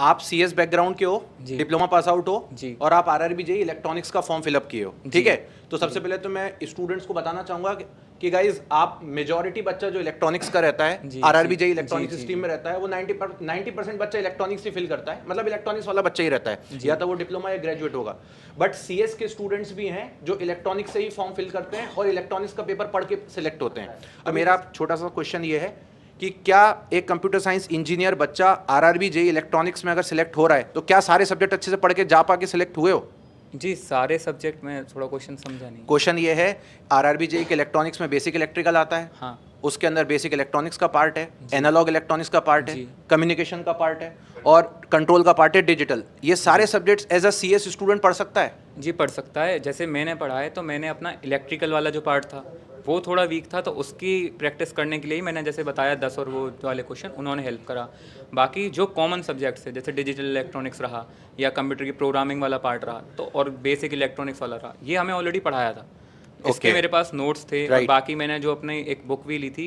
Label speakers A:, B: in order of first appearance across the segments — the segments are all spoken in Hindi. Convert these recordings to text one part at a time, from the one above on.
A: आप सीएस बैकग्राउंड के हो,
B: जी।
A: डिप्लोमा पास आउट हो
B: जी।
A: और आप आरआरबी जेईई इलेक्ट्रॉनिक्स का फॉर्म फिलअप किए हो, ठीक है। तो सबसे पहले तो मैं स्टूडेंट्स को बताना चाहूंगा कि गाइज आप मेजॉरिटी बच्चा जो इलेक्ट्रॉनिक्स का रहता है,
B: जी,
A: आरआरबी
B: जी,
A: जेईई
B: जी,
A: इलेक्ट्रॉनिक्स
B: जी,
A: स्ट्रीम
B: जी।
A: में रहता है, वो 90% बच्चा इलेक्ट्रॉनिक्स ही फिल करता है, मतलब इलेक्ट्रॉनिक्स वाला बच्चा ही रहता है, या तो वो डिप्लोमा या ग्रेजुएट होगा। बट सीएस के स्टूडेंट्स भी हैं जो इलेक्ट्रॉनिक्स से ही फॉर्म फिल करते हैं और इलेक्ट्रॉनिक्स का पेपर पढ़ के सिलेक्ट होते हैं। अब मेरा छोटा सा क्वेश्चन ये है कि क्या एक कंप्यूटर साइंस इंजीनियर बच्चा आरआरबी जेईई इलेक्ट्रॉनिक्स में अगर सिलेक्ट हो रहा है तो क्या सारे सब्जेक्ट अच्छे से पढ़ के जा पाके सिलेक्ट हुए हो?
B: जी, सारे सब्जेक्ट में थोड़ा क्वेश्चन समझा नहीं।
A: क्वेश्चन ये है, आरआरबी जेईई के इलेक्ट्रॉनिक्स में बेसिक इलेक्ट्रिकल आता है,
B: हाँ
A: उसके अंदर बेसिक इलेक्ट्रॉनिक्स का पार्ट है, एनालॉग इलेक्ट्रॉनिक्स का पार्ट है,
B: जी।
A: कम्युनिकेशन का पार्ट है और कंट्रोल का पार्ट है डिजिटल। ये सारे subjects as a CS student पढ़ सकता है?
B: जी, पढ़ सकता है। जैसे मैंने पढ़ा है तो मैंने अपना इलेक्ट्रिकल वाला जो पार्ट था वो थोड़ा वीक था, तो उसकी प्रैक्टिस करने के लिए ही मैंने जैसे बताया 10 और वो वाले क्वेश्चन उन्होंने हेल्प करा। बाकी जो कॉमन सब्जेक्ट्स है जैसे डिजिटल इलेक्ट्रॉनिक्स रहा या कंप्यूटर की प्रोग्रामिंग वाला पार्ट रहा तो और बेसिक इलेक्ट्रॉनिक्स वाला रहा, ये हमें ऑलरेडी पढ़ाया था। इसके
A: Okay.
B: मेरे पास नोट्स थे और
A: Right.
B: बाकी मैंने जो अपनी एक बुक भी ली थी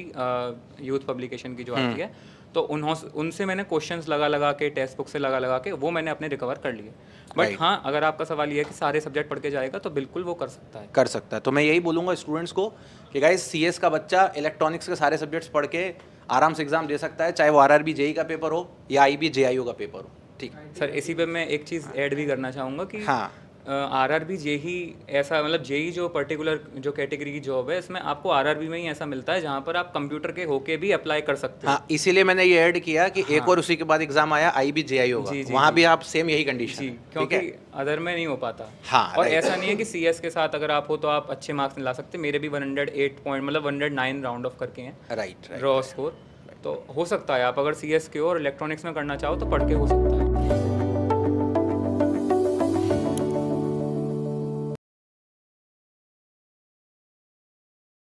B: यूथ पब्लिकेशन की जो आती है, तो उनसे मैंने क्वेश्चंस लगा लगा के टेक्स्ट बुक से लगा लगा के वो मैंने अपने रिकवर कर लिए। But
A: Right.
B: हाँ, अगर आपका सवाल ये है कि सारे सब्जेक्ट पढ़ के जाएगा तो बिल्कुल वो कर सकता है।
A: कर सकता है। तो मैं यही बोलूँगा स्टूडेंट्स को कि गाइस सीएस का बच्चा इलेक्ट्रॉनिक्स के सारे सब्जेक्ट्स पढ़ के आराम से एग्जाम दे सकता है, चाहे वो आरआरबी जेईई का पेपर हो या आईबी जेआईओ का पेपर हो। ठीक।
B: सर इसी पे मैं एक चीज़ ऐड भी करना चाहूँगा कि
A: हाँ।
B: आरआरबी जेईई ऐसा, मतलब जेईई जो पर्टिकुलर जो कैटेगरी की जॉब है इसमें आपको आरआरबी में ही ऐसा मिलता है जहाँ पर आप कंप्यूटर के होके भी अप्लाई कर सकते हो।
A: हाँ, इसीलिए मैंने ये ऐड किया कि एक
B: हाँ।
A: और उसी के बाद एग्जाम आया आईबी जेआईओ का,
B: जी, जी,
A: वहाँ
B: जी।
A: भी आप सेम यही कंडीशन
B: जी,
A: है, ठीक
B: क्योंकि
A: है?
B: अदर में नहीं हो पाता।
A: हाँ,
B: और
A: right.
B: ऐसा नहीं है कि सीएस के साथ अगर आप हो तो आप अच्छे मार्क्स नहीं ला सकते। मेरे भी 108 पॉइंट मतलब 109 राउंड ऑफ करके हैं
A: राइट, राइट।
B: Raw score. तो हो सकता है आप अगर सीएस के हो और इलेक्ट्रॉनिक्स में करना चाहो तो पढ़ के हो सकता है।